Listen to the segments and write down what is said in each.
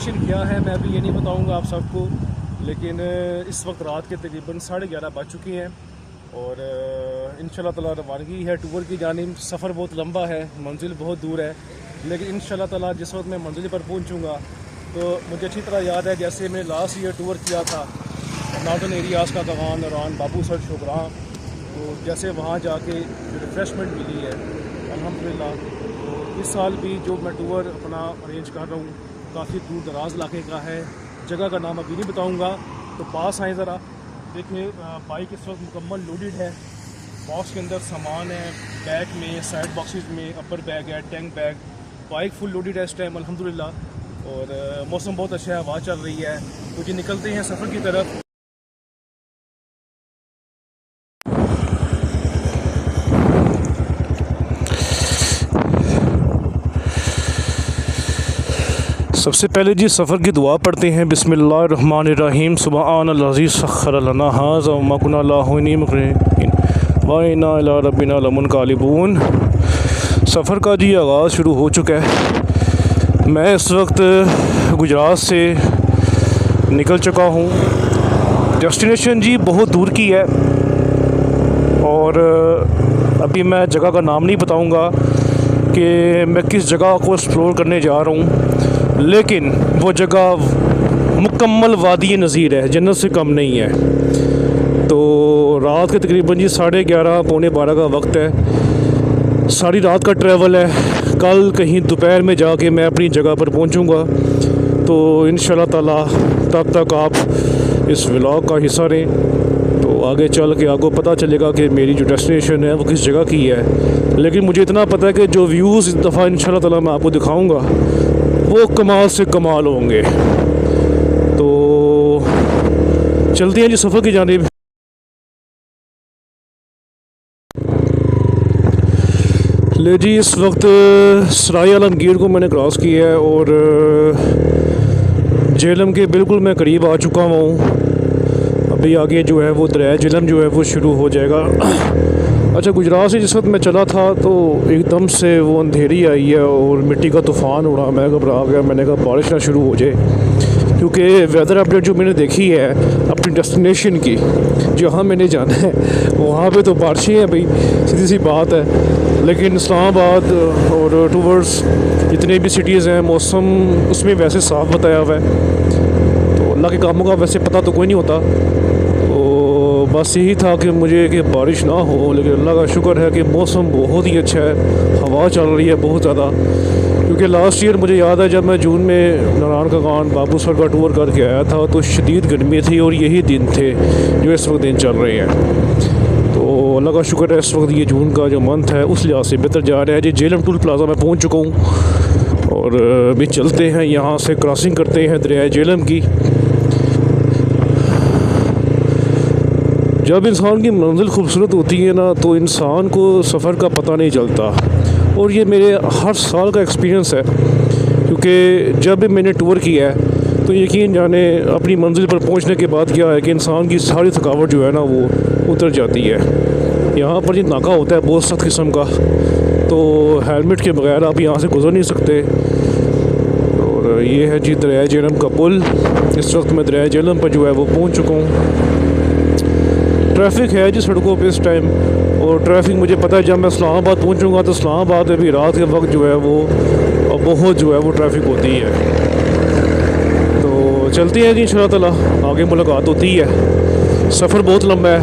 Destination क्या है मैं अभी ये नहीं बताऊंगा आप सबको, लेकिन इस वक्त रात के तकरीबन 11:30 बज चुके हैं और इंशाल्लाह ताला रवानगी है टूर की जानिब। सफ़र बहुत लंबा है, मंजिल बहुत दूर है, लेकिन इंशाल्लाह ताला जिस वक्त मैं मंजिल पर पहुंचूंगा तो मुझे अच्छी तरह याद है जैसे मैंने लास्ट ईयर टूर किया था नॉर्दर्न एरियाज़ का कगान नौरान बाबू सर शोगरां, तो जैसे वहाँ जाके रिफ़्रेशमेंट मिली है अल्हम्दुलिल्लाह। तो इस साल भी जो मैं टूर अपना अरेंज कर रहा हूँ काफ़ी दूर दराज इलाके का है, जगह का नाम अभी नहीं बताऊँगा। तो पास आए ज़रा देखिए, बाइक इस वक्त मुकम्मल लोडेड है, बॉक्स के अंदर सामान है, बैक में साइड बॉक्सेस में अपर बैग है, tank bag, bike full loaded है इस टाइम अल्हम्दुलिल्लाह। और मौसम बहुत अच्छा है, हवा चल रही है, तो जी निकलते हैं सफ़र की तरफ। सबसे पहले जी सफ़र की दुआ पढ़ते हैं, बिस्मिल्लाहिर्रहमानिर्रहीम, सुब्हानल्लाज़ी सख्खर लना हाज़ा व मा कुन्ना लहू मुक़रिनीन व इन्ना इला रब्बिना लमुनक़लिबून। सफ़र का जी आगाज़ शुरू हो चुका है। मैं इस वक्त गुजरात से निकल चुका हूँ। डेस्टिनेशन जी बहुत दूर की है और अभी मैं जगह का नाम नहीं बताऊँगा कि मैं किस जगह को एक्सप्लोर करने जा रहा हूँ, लेकिन वो जगह मुकम्मल वादी नज़ीर है, जन्नत से कम नहीं है। तो रात के तकरीबन जी 11:30 पौने 12 का वक्त है, सारी रात का ट्रैवल है। कल कहीं दोपहर में जाके मैं अपनी जगह पर पहुंचूंगा, तो इंशाल्लाह ताला तब तक आप इस व्लॉग का हिस्सा रहें। तो आगे चल के आपको पता चलेगा कि मेरी जो डेस्टिनेशन है वो किस जगह की है। लेकिन मुझे इतना पता है कि जो व्यूज़ इस दफ़ा इंशाल्लाह ताला मैं आपको दिखाऊँगा वो कमाल से कमाल होंगे। तो चलते हैं जी सफ़र की जानिब। ले जी इस वक्त सराय आलमगीर को मैंने क्रॉस किया है और झेलम के बिल्कुल मैं करीब आ चुका हूँ। अभी आगे जो है वो दरिया झेलम जो है वो शुरू हो जाएगा। अच्छा, गुजरात से जिस वक्त मैं चला था तो एकदम से वो अंधेरी आई है और मिट्टी का तूफ़ान उड़ा। मैं घबरा गया, मैंने कहा बारिश ना शुरू हो जाए, क्योंकि वेदर अपडेट जो मैंने देखी है अपनी डेस्टिनेशन की जहाँ मैंने जाना है वहाँ पे तो बारिशें हैं भाई, सीधी सी बात है। लेकिन इस्लामाबाद और टूवर्ड्स जितने भी सिटीज़ हैं मौसम उसमें वैसे साफ़ बताया हुआ है, तो अल्लाह के कामों का वैसे पता तो कोई नहीं होता। बस यही था कि मुझे कि बारिश ना हो, लेकिन अल्लाह का शुक्र है कि मौसम बहुत ही अच्छा है, हवा चल रही है बहुत ज़्यादा। क्योंकि लास्ट ईयर मुझे याद है जब मैं जून में नौरान का गान बाबू सर का टूर करके आया था तो शदीद गर्मी थी और यही दिन थे जो इस वक्त दिन चल रहे हैं। तो अल्लाह का शुक्र है इस वक्त ये जून का जो मंथ है उस लिहाज से बेहतर जा रहा है जी। झेलम टूल प्लाजा में पहुँच चुका हूँ और अभी चलते हैं, यहाँ से क्रॉसिंग करते हैं दरिया झेलम की। जब इंसान की मंजिल खूबसूरत होती है ना तो इंसान को सफ़र का पता नहीं चलता, और ये मेरे हर साल का एक्सपीरियंस है। क्योंकि जब भी मैंने टूर किया है तो यकीन जाने अपनी मंजिल पर पहुंचने के बाद क्या है कि इंसान की सारी थकावट जो है ना वो उतर जाती है। यहाँ पर ये नाका होता है बहुत सख्त किस्म का, तो हेलमेट के बगैर आप यहाँ से गुजर नहीं सकते। और ये है जी दरिया झेलम का पुल। इस वक्त मैं दरिया झेलम पर जो है वो पहुँच चुका हूँ। ट्रैफिक है जी सड़कों पे इस टाइम, और ट्रैफिक मुझे पता है जब मैं इस्लामाबाद पहुंचूंगा तो इस्लामाबाद में भी रात के वक्त जो है वो बहुत जो है वो ट्रैफिक होती है। तो चलती है जी इंशाल्लाह ताला आगे मुलाकात होती है। सफ़र बहुत लंबा है,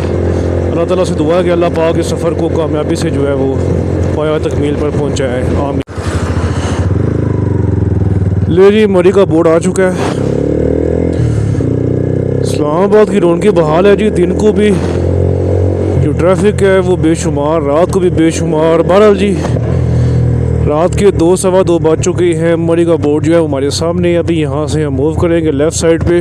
अल्लाह ताला से दुआ है कि अल्लाह पाक इस सफ़र को कामयाबी से जो है वो पाया तकमील पर पहुँचाए, आमीन। ले जी मरी का बोर्ड आ चुका है। इस्लामाबाद की रौनकें बहाल है जी, दिन को भी जो ट्रैफिक है वो बेशुमार, रात को भी बेशुमार। बहरहाल जी रात के 2 सवा 2 बज चुके हैं। मरी का बोर्ड जो है हमारे सामने, अभी यहाँ से हम मूव करेंगे लेफ़्ट साइड पे।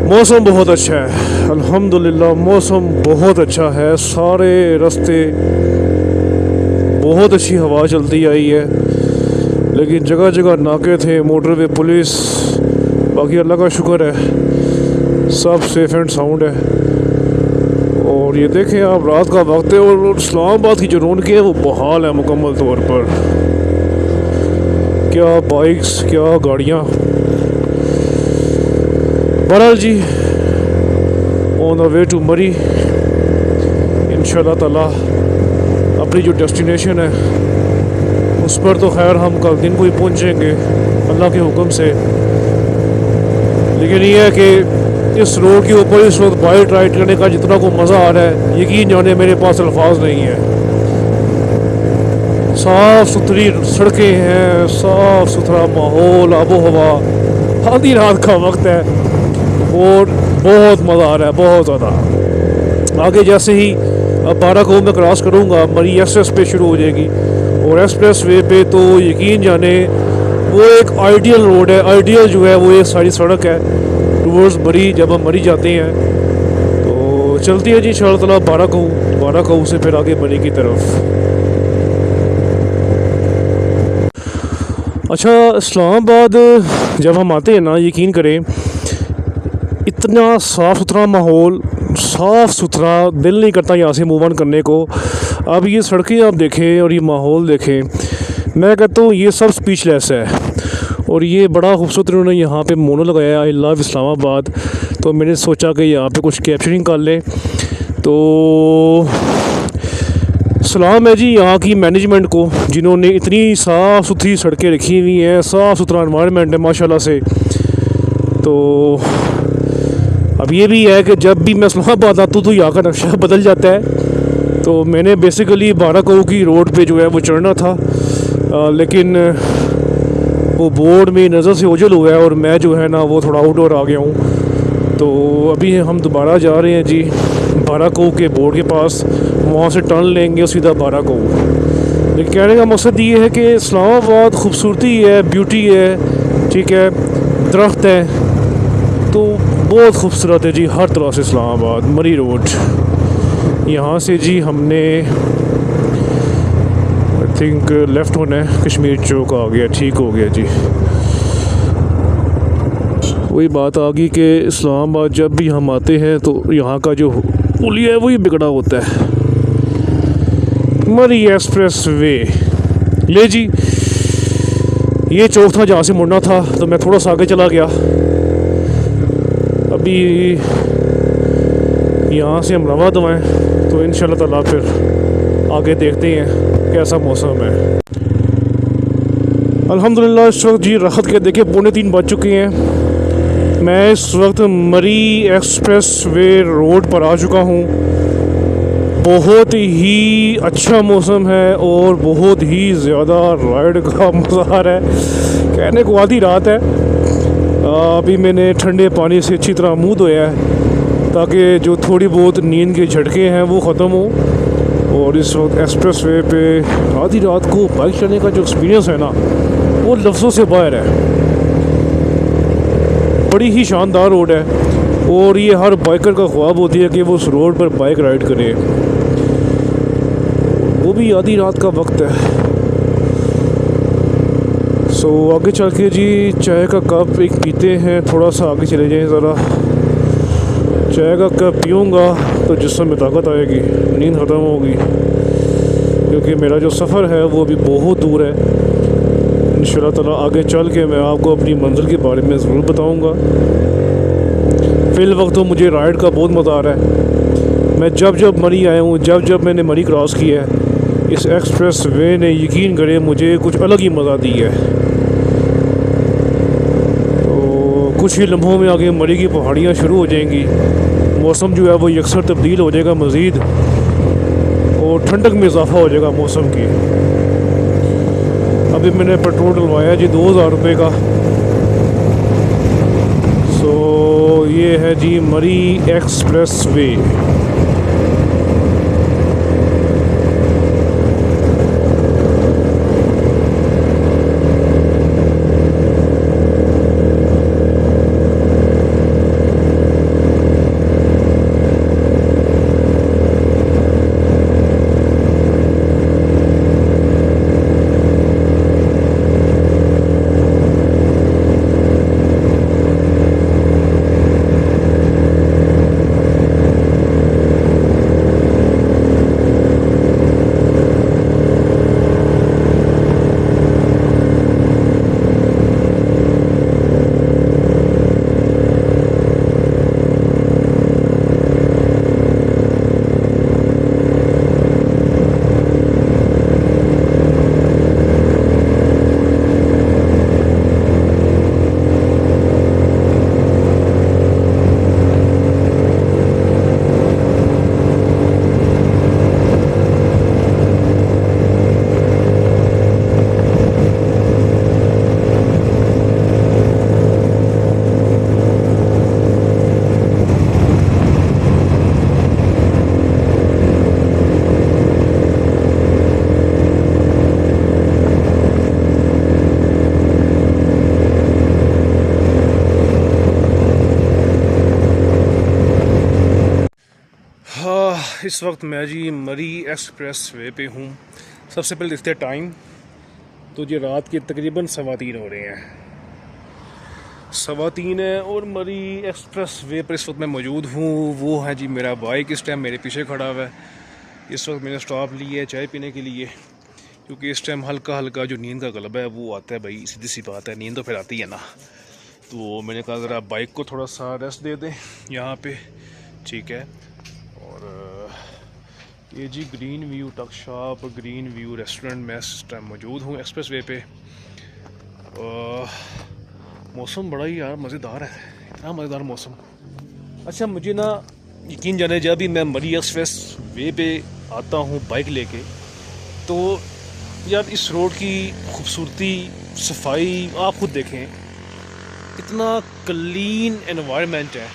मौसम बहुत अच्छा है अल्हम्दुलिल्लाह, मौसम बहुत अच्छा है, सारे रास्ते बहुत अच्छी हवा चलती आई है। लेकिन जगह जगह नाके थे, मोटरवे पुलिस, बाकी अल्लाह का शुक्र है सब सेफ़ एंड साउंड है। और ये देखें आप, रात का वक्त है और इस्लामाबाद की जो रौनक है वो बहाल है मुकम्मल तौर पर। क्या बाइक्स, क्या गाड़ियाँ। बहरहाल जी, ऑन द वे टू मरी इंशाल्लाह ताला अपनी जो डेस्टिनेशन है उस पर तो खैर हम कल दिन को ही पहुँचेंगे अल्लाह के हुक्म से। लेकिन ये है कि इस रोड के ऊपर इस वक्त बाइक राइड करने का जितना को मज़ा आ रहा है, यकीन जाने मेरे पास अल्फाज नहीं है। साफ़ सुथरी सड़कें हैं, साफ़ सुथरा माहौल, आबो हवा, आधी रात का वक्त है और बहुत मज़ा आ रहा है, बहुत ज़्यादा। आगे जैसे ही अब 12 को मैं क्रॉस करूँगा, मरी एक्सप्रेस पे शुरू हो जाएगी और एक्सप्रेस वे पे तो यकीन जाने वो एक आइडियल रोड है। आइडियल जो है वो एक सारी सड़क है टूवर्ड्स मरी। जब हम मरी जाते हैं तो चलती है जी इंशाअल्लाह ताला 12 को से फिर आगे मरी की तरफ। अच्छा, इस्लामाबाद जब हम आते हैं ना, यकीन करें इतना साफ़ सुथरा माहौल, साफ़ सुथरा, दिल नहीं करता यहाँ से मूव ऑन करने को। अब ये सड़कें आप देखें और ये माहौल देखें, मैं कहता हूँ ये सब स्पीचलेस है। और ये बड़ा खूबसूरत उन्होंने यहाँ पे मोनो लगाया, आई लव इस्लामाबाद। तो मैंने सोचा कि यहाँ पे कुछ कैप्चरिंग कर ले। तो सलाम है जी यहाँ की मैनेजमेंट को, जिन्होंने इतनी साफ़ सुथरी सड़कें रखी हुई हैं, साफ़ सुथरा एनवायरनमेंट है माशाल्लाह से। तो अब ये भी है कि जब भी मैं इस्लामाबाद आता हूँ तो यहाँ का नक्शा बदल जाता है। तो मैंने बेसिकली 12 की रोड पे जो है वो चढ़ना था, लेकिन वो बोर्ड में नज़र से ओझल हुआ है और मैं जो है ना वो थोड़ा आउटडोर आ गया हूँ। तो अभी हम दोबारा जा रहे हैं जी 12 के बोर्ड के पास, वहाँ से टर्न लेंगे सीधा 12 लेकिन कहने का मकसद ये है कि इस्लामाबाद खूबसूरती है, ब्यूटी है, ठीक है, दरख्त है, तो बहुत खूबसूरत है जी हर तरह से इस्लामाबाद। मरी रोड यहाँ से जी हमने आई थिंक लेफ़्ट होना है, कश्मीर चौक आ गया, ठीक हो गया जी। वही बात आ गई कि इस्लामाबाद जब भी हम आते हैं तो यहाँ का जो पुलिया है वही बिगड़ा होता है। मरी एक्सप्रेस वे ले जी, ये चौक था जहाँ से मुड़ना था, तो मैं थोड़ा सा आगे चला गया। अभी यहाँ से हम रवा दवाएँ तो इंशाल्लाह ताला फिर आगे देखते हैं कैसा मौसम है। अल्हम्दुलिल्लाह इस वक्त जी राहत के देखे 2:45 बज चुके हैं। मैं इस वक्त मरी एक्सप्रेस वे रोड पर आ चुका हूँ। बहुत ही अच्छा मौसम है और बहुत ही ज़्यादा राइड का मज़ा आ रहा है। कहने को आधी रात है, अभी मैंने ठंडे पानी से अच्छी तरह मुँह धोया है ताकि जो थोड़ी बहुत नींद के झटके हैं वो ख़त्म हो। और इस वक्त एक्सप्रेस वे पे आधी रात को बाइक चलाने का जो एक्सपीरियंस है ना वो लफ्ज़ों से बाहर है। बड़ी ही शानदार रोड है और ये हर बाइकर का ख्वाब होती है कि वो उस रोड पर बाइक राइड करे, वो भी आधी रात का वक्त है। सो आगे चल के जी चाय का कप एक पीते हैं, थोड़ा सा आगे चले जाएं ज़रा। चाय का कप पीऊँगा तो जिस्म में ताकत आएगी, नींद ख़त्म होगी, क्योंकि मेरा जो सफ़र है वो अभी बहुत दूर है। इंशाल्लाह ताला आगे चल के मैं आपको अपनी मंजिल के बारे में ज़रूर बताऊँगा। फ़िल वक्त तो मुझे राइड का बहुत मज़ा आ रहा है। मैं जब मरी आया हूँ, जब मैंने मरी क्रॉस किया है, इस एक्सप्रेस वे ने यकीन करें मुझे कुछ अलग ही मज़ा दी है। तो कुछ ही लम्हों में आगे मरी की पहाड़ियाँ शुरू हो जाएंगी, मौसम जो है वो यकसर तब्दील हो जाएगा मज़ीद और ठंडक में इजाफ़ा हो जाएगा मौसम की। अभी मैंने पेट्रोल डलवाया जी 2000 रुपये का। सो ये है जी मरी एक्सप्रेस वे। इस वक्त मैं जी मरी एक्सप्रेस वे पे हूँ। सबसे पहले देखते हैं टाइम, तो जी रात के तकरीबन 3:15 हो रहे हैं, 3:15 है और मरी एक्सप्रेस वे पर इस वक्त मैं मौजूद हूँ। वो है जी मेरा बाइक, इस टाइम मेरे पीछे खड़ा हुआ है। इस वक्त मैंने स्टॉप लिया है चाय पीने के लिए, क्योंकि इस टाइम हल्का हल्का जो नींद का गलबा है वो आता है भाई, सीधी सी बात है, नींद तो फिर आती है ना। तो मैंने कहा ज़रा बाइक को थोड़ा सा रेस्ट दे दें यहाँ पे, ठीक है। और ये जी ग्रीन व्यू टक शॉप, ग्रीन व्यू रेस्टोरेंट में इस टाइम मौजूद हूँ एक्सप्रेस वे पे। मौसम बड़ा ही यार मज़ेदार है, इतना मज़ेदार मौसम। अच्छा, मुझे ना यकीन जाने, जब भी मैं मरी एक्सप्रेस वे पे आता हूँ बाइक लेके, तो यार इस रोड की खूबसूरती, सफाई आप खुद देखें, इतना क्लीन एनवायरनमेंट है,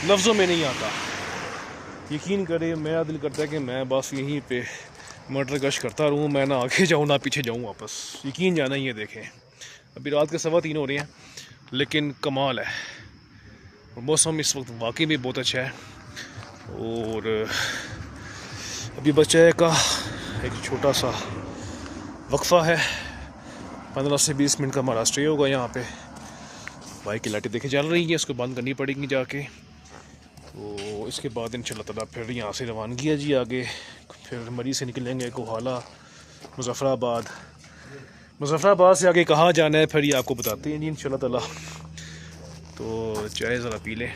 लफ्ज़ों में नहीं आता। यकीन करें, मेरा दिल करता है कि मैं बस यहीं पे मटर गश करता रहूँ, मैं ना आगे जाऊँ ना पीछे जाऊँ वापस। यकीन जाना, ये देखें अभी रात के 3:15 हो रहे हैं, लेकिन कमाल है। मौसम इस वक्त वाकई में बहुत अच्छा है। और अभी बच्चे का एक छोटा सा वक्फा है, 15 से 20 मिनट का हमारा स्टे होगा यहाँ पे। बाइक की लाइटें देखे चल रही हैं, इसको बंद करनी पड़ेगी जाके। तो इसके बाद इंशाल्लाह ताला फिर यहाँ से रवानगी है जी आगे। फिर मरी से निकलेंगे कोहाला, मुजफ्फराबाद। मुजफ्फराबाद से आगे कहाँ जाना है फिर ये आपको बताते हैं जी इंशाल्लाह ताला। तो चाय ज़रा पी लें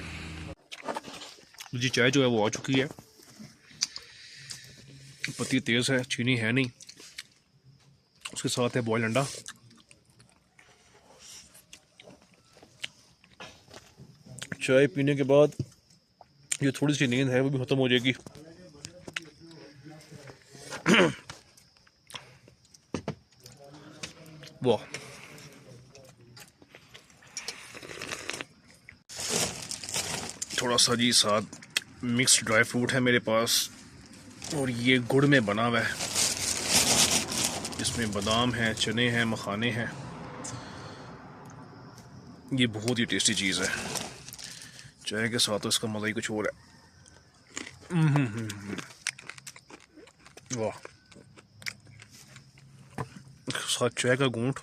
जी। चाय जो है वो आ चुकी है, पत्ती तेज़ है, चीनी है नहीं, उसके साथ है बॉयल अंडा। चाय पीने के बाद ये थोड़ी सी नींद है वो भी ख़त्म हो जाएगी। वाह, थोड़ा सा जी साथ मिक्स ड्राई फ्रूट है मेरे पास, और ये गुड़ में बना हुआ है, इसमें बादाम है, चने हैं, मखाने हैं। ये बहुत ही टेस्टी चीज़ है, चाय के साथ तो इसका मज़ा ही कुछ और है। वाह, साथ चाय का घूंट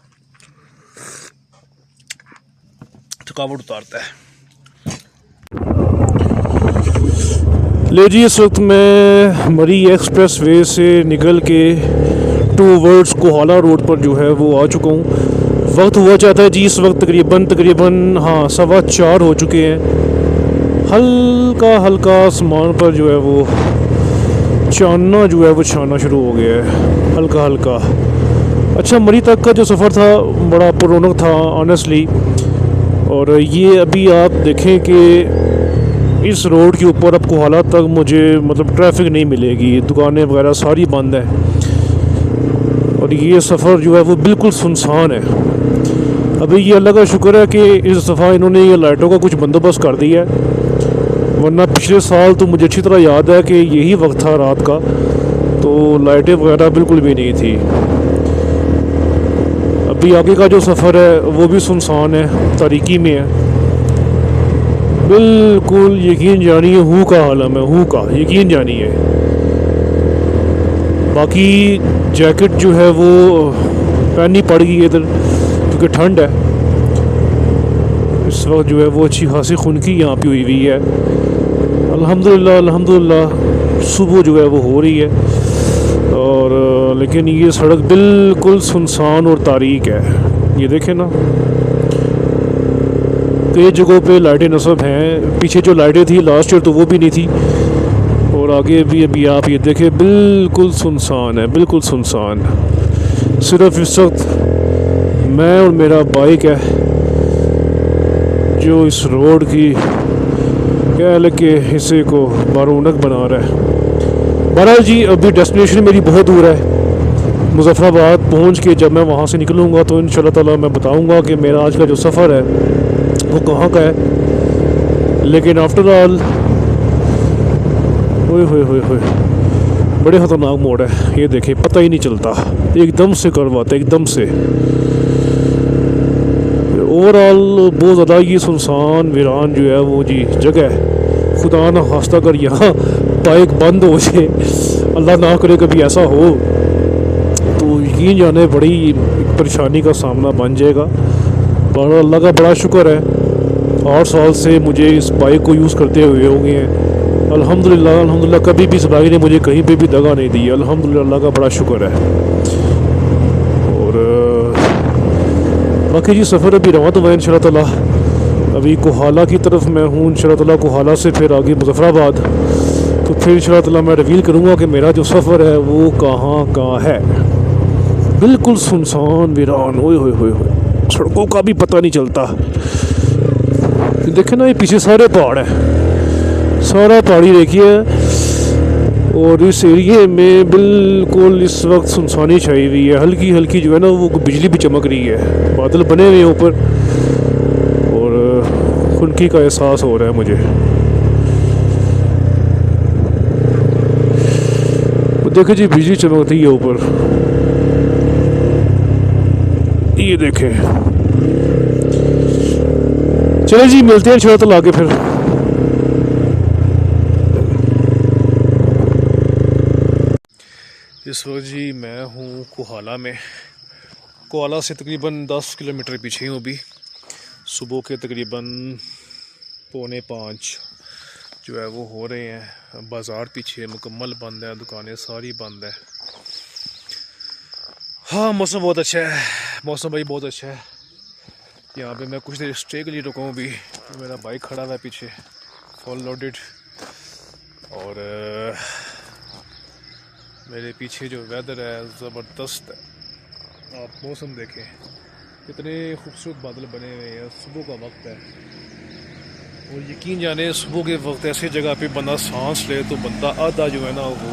थकावट उतारता है। ले जी, इस वक्त मैं मरी एक्सप्रेस वे से निकल के टूवर्ड्स कोहाला रोड पर जो है वो आ चुका हूँ। वक्त हुआ चाहता है जी इस वक्त तकरीबन हाँ 4:15 हो चुके हैं। हल्का हल्का आसमान पर जो है वो चांदना जो है वो छाना शुरू हो गया है, हल्का हल्का। अच्छा, मरी तक का जो सफ़र था बड़ा पुरौनक था ऑनेस्टली। और ये अभी आप देखें कि इस रोड के ऊपर अब कोहाला तक मुझे मतलब ट्रैफिक नहीं मिलेगी, दुकानें वगैरह सारी बंद हैं, और ये सफ़र जो है वो बिल्कुल सुनसान है। अभी ये अल्लाह का शुक्र है कि इस दफ़ा इन्होंने ये लाइटों का कुछ बंदोबस्त कर दिया है, वरना पिछले साल तो मुझे अच्छी तरह याद है कि यही वक्त था रात का, तो लाइटें वगैरह बिल्कुल भी नहीं थी। अभी आगे का जो सफ़र है वो भी सुनसान है, तारीकी में है बिल्कुल। यकीन जानिए हूँ का आलम है, हूँ का यकीन जानिए। बाकी जैकेट जो है वो पहननी पड़ गई इधर, क्योंकि ठंड है इस वक्त जो है वो अच्छी खासी खुनकी यहाँ पे हुई है। अल्हम्दुलिल्लाह अल्हम्दुलिल्लाह सुबह जो है वो हो रही है, और लेकिन ये सड़क बिल्कुल सुनसान और तारीक है। ये देखें ना, कई जगहों पे लाइटें नस्ब हैं, पीछे जो लाइटें थी लास्ट ईयर तो वो भी नहीं थी, और आगे भी अभी आप ये देखें बिल्कुल सुनसान है, बिल्कुल सुनसान। सिर्फ इस वक्त मैं और मेरा बाइक है जो इस रोड की कह लग के हिस्से को बारूनक बना रहा है। बहरहाल जी, अभी डेस्टिनेशन मेरी बहुत दूर है। मुजफ्फराबाद पहुंच के जब मैं वहां से निकलूँगा तो इंशाल्लाह ताला मैं बताऊंगा कि मेरा आज का जो सफ़र है वो कहाँ का है। लेकिन आफ्टर ऑल होए बड़े ख़तरनाक मोड़ है, ये देखें पता ही नहीं चलता, एकदम से करवाते एकदम से। ओवरऑल बहुत ज़्यादा ये सुनसान वीरान जो है वो जी जगह है, खुदा न खास्ता अगर यहाँ बाइक बंद हो जाए, अल्लाह ना करे कभी ऐसा हो, तो यकीन जाने बड़ी परेशानी का सामना बन जाएगा। पर अल्लाह का बड़ा शुक्र है 8 साल से मुझे इस बाइक को यूज़ करते हुए हो गए हैं। अल्हम्दुलिल्लाह अल्हम्दुलिल्लाह, कभी भी इस बाइक ने मुझे कहीं पे भी दगा नहीं दी। अल्हम्दुलिल्लाह, अल्लाह का बड़ा शुक्र है। और बाकी जी सफ़र अभी रवा तो मैं इंशाल्लाह ताला अभी कोहाला की तरफ मैं हूँ। इंशाल्लाह ताला कोहाला से फिर आगे मुज़फ़्फ़राबाद, तो फिर इंशाल्लाह ताला मैं रिवील करूँगा कि मेरा जो सफ़र है वो कहाँ का है। बिल्कुल सुनसान वीरान, ओए होए होए होए, सड़कों का भी पता नहीं चलता। देखे ना, ये पीछे सारे पहाड़ है, सारा पहाड़ी देखिए। और इस एरिए में बिल्कुल इस वक्त सुनसानी छाई हुई है। हल्की हल्की जो है ना वो बिजली भी चमक रही है, बादल बने हुए हैं ऊपर, और खुनकी का एहसास हो रहा है मुझे। देखे जी, बिजली चमकती है ऊपर, ये देखें। चले जी, मिलते हैं इंशाल्लाह ताला आगे फिर। इस वक्त जी मैं हूँ कोहाला में। कोहाला से तकरीबन 10 किलोमीटर पीछे हूँ अभी। सुबह के तकरीबन 4:45 जो है वो हो रहे हैं। बाज़ार पीछे मुकम्मल बंद है, दुकानें सारी बंद है। हाँ, मौसम बहुत अच्छा है, मौसम भाई बहुत अच्छा है। यहाँ पे मैं कुछ देर स्टे के लिए रुका हूँ भी। मेरा बाइक खड़ा हुआ है पीछे फुल लोडेड, और मेरे पीछे जो वेदर है ज़बरदस्त है। आप मौसम देखें, कितने खूबसूरत बादल बने हुए हैं। सुबह का वक्त है, और यकीन जाने सुबह के वक्त ऐसी जगह पे बंदा सांस ले तो बंदा आधा जो है ना वो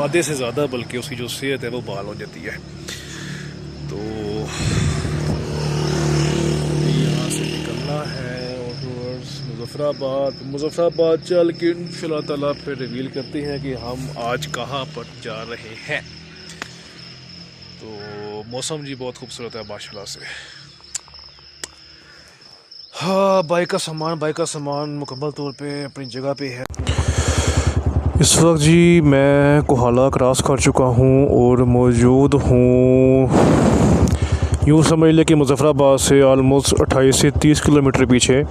आधे से ज़्यादा बल्कि उसकी जो सेहत है वो बहाल हो जाती है। तो यहाँ से निकलना है और मुज़फ़्फ़राबाद चल के इंशाल्लाह ताला फिर रिवील करते हैं कि हम आज कहाँ पर जा रहे हैं। तो मौसम जी बहुत खूबसूरत है माशाल्लाह से। हाँ, बाइक का सामान मुकम्मल तौर पे अपनी जगह पे है। इस वक्त जी मैं कोहाला क्रॉस कर चुका हूँ और मौजूद हूँ, यूँ समझ लें कि मुज़फ़्फ़राबाद से आलमोस्ट 28 से 30 किलोमीटर पीछे।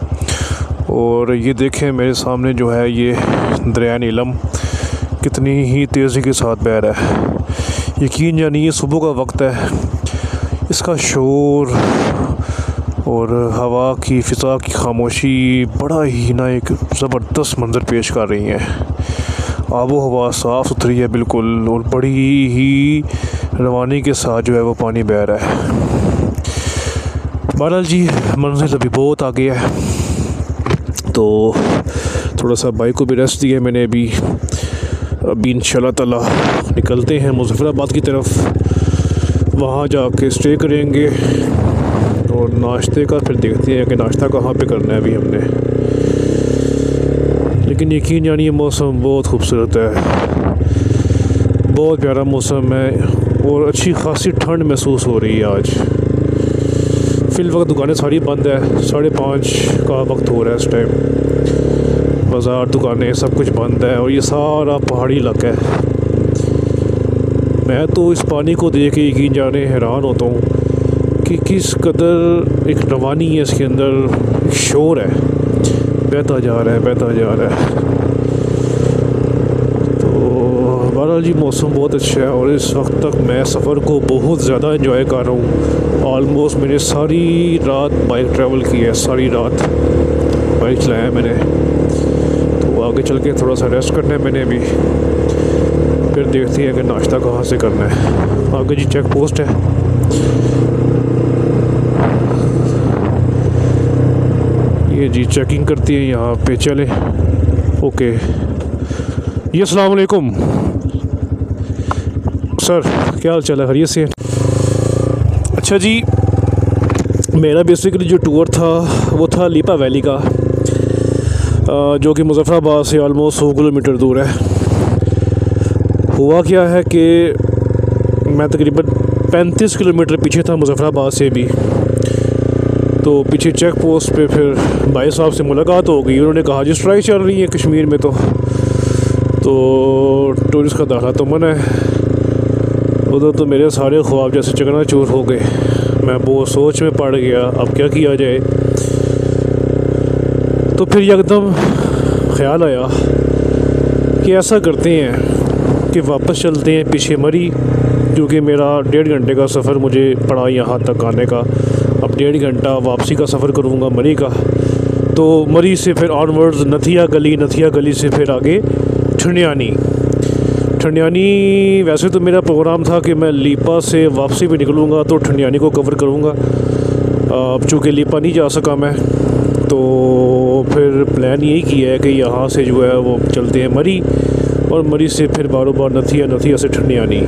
और ये देखें मेरे सामने जो है ये दरिया नीलम कितनी ही तेज़ी के साथ बह रहा है। यकीन जानिए सुबह का वक्त है, इसका शोर और हवा की फ़िज़ा की खामोशी बड़ा ही ना एक ज़बरदस्त मंज़र पेश कर रही है। आबो हवा साफ़ सुथरी है बिल्कुल, और बड़ी ही रवानी के साथ जो है वो पानी बह रहा है। बहरहाल जी मंजिल अभी बहुत आगे है, तो थोड़ा सा बाइक को भी रेस्ट दिया मैंने अभी इंशाल्लाह ताला निकलते हैं मुज़फ़्फ़राबाद की तरफ। वहाँ जाके स्टे करेंगे और नाश्ते का फिर देखते हैं कि नाश्ता कहाँ पे करना है अभी हमने। लेकिन यकीन जानिए मौसम बहुत खूबसूरत है, बहुत प्यारा मौसम है, और अच्छी खासी ठंड महसूस हो रही है आज। फिल वक्त दुकानें सारी बंद है, 5:30 का वक्त हो रहा है इस टाइम। बाज़ार, दुकानें सब कुछ बंद है, और ये सारा पहाड़ी इलाका है। मैं तो इस पानी को देख के यकीन जाने हैरान होता हूँ कि किस कदर एक रवानी है इसके अंदर, एक शोर है, बहता जा रहा है। तो बहरहाल जी मौसम बहुत अच्छा है, और इस वक्त तक मैं सफ़र को बहुत ज़्यादा एंजॉय कर रहा हूँ। ऑलमोस्ट मैंने सारी रात बाइक ट्रैवल की है, सारी रात बाइक चलाया मैंने। तो आगे चल के थोड़ा सा रेस्ट करना है मैंने अभी, फिर देखते हैं कि नाश्ता कहाँ से करना है। आगे जी चेक पोस्ट है, ये जी चेकिंग करती है यहाँ पे। चले ओके जी, अस्सलाम वालेकुम सर, क्या हाल चाल है, खैरियत से? अच्छा जी, मेरा बेसिकली जो टूर था वो था लीपा वैली का, जो कि मुज़फ़्फ़राबाद से ऑलमोस्ट 100 किलोमीटर दूर है। हुआ क्या है कि मैं तकरीबन 35 किलोमीटर पीछे था मुज़फ़्फ़राबाद से भी, तो पीछे चेक पोस्ट पे फिर भाई साहब से मुलाकात हो गई। उन्होंने कहा जी स्ट्राइक चल रही है कश्मीर में, तो टूरिस्ट का दाखिला तो मना है। उधर तो मेरे सारे ख्वाब जैसे चकनाचूर हो गए। मैं बहुत सोच में पड़ गया, अब क्या किया जाए। तो फिर एकदम ख्याल आया कि ऐसा करते हैं कि वापस चलते हैं पीछे मरी, क्योंकि मेरा 1.5 घंटे का सफ़र मुझे पड़ा यहाँ तक आने का। अब 1.5 घंटा वापसी का सफ़र करूँगा मरी का, तो मरी से फिर ऑनवर्ड्स नथिया गली से फिर आगे ठंडियानी। वैसे तो मेरा प्रोग्राम था कि मैं लीपा से वापसी भी निकलूँगा तो ठंडियानी को कवर करूँगा। अब चूँकि लीपा नहीं जा सका मैं, तो फिर प्लान यही किया है कि यहाँ से जो है वो चलते हैं मरी, और मरी से फिर बार नथिया से ठंडियानी।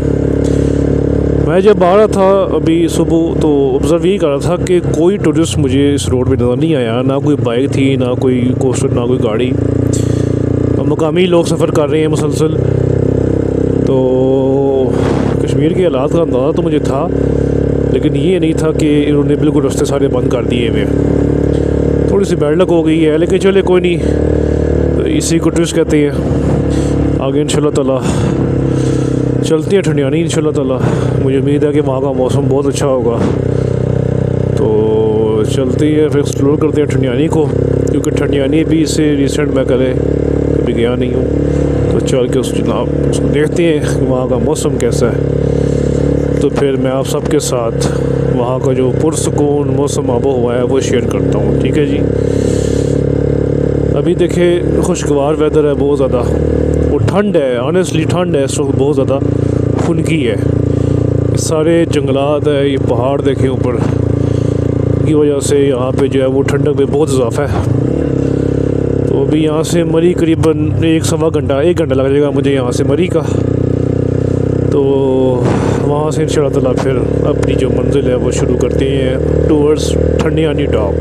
मैं जब आ रहा था अभी सुबह, तो ऑब्ज़र्व यही कर रहा था कि कोई टूरिस्ट मुझे इस रोड पे नज़र नहीं आया, ना कोई बाइक थी, ना कोई कोस्टर, ना कोई गाड़ी। अब मकामी लोग सफ़र कर रहे हैं मुसलसल। तो कश्मीर के हालात का अंदाज़ा तो मुझे था, लेकिन ये नहीं था कि इन्होंने बिल्कुल रास्ते सारे बंद कर दिए हुए। थोड़ी सी बैड लक हो गई है, लेकिन चले कोई नहीं, तो इसी को ट्विस्ट कहते हैं। आगे इंशाल्लाह ताला चलती है ठंडियानी इंशाल्लाह ताला। मुझे उम्मीद है कि वहाँ का मौसम बहुत अच्छा होगा, तो चलती है फिर एक्सप्लोर करते हैं ठंडियानी को, क्योंकि ठंडियानी भी इससे रिसेंट मैं कभी गया नहीं हूँ। तो चल के उसको देखते हैं कि वहाँ का मौसम कैसा है। तो फिर मैं आप सबके साथ वहाँ का जो पुरसकून मौसम आबो हुआ है वो शेयर करता हूँ, ठीक है जी। अभी देखे खुशगवार वेदर है बहुत ज़्यादा, और ठंड है, ऑनेस्टली ठंड है इस वक्त बहुत ज़्यादा, खुनकी है। सारे जंगलात है, ये पहाड़ देखें ऊपर की वजह से यहाँ पे जो है वो ठंडक में बहुत इजाफा है। तो अभी यहाँ से मरी करीबन 1 घंटा लग जाएगा मुझे यहाँ से मरी का। तो वहाँ से इंशाल्लाह ताला फिर अपनी जो मंजिल है वो शुरू करते हैं टूवर्ड्स ठंडियानी टॉप।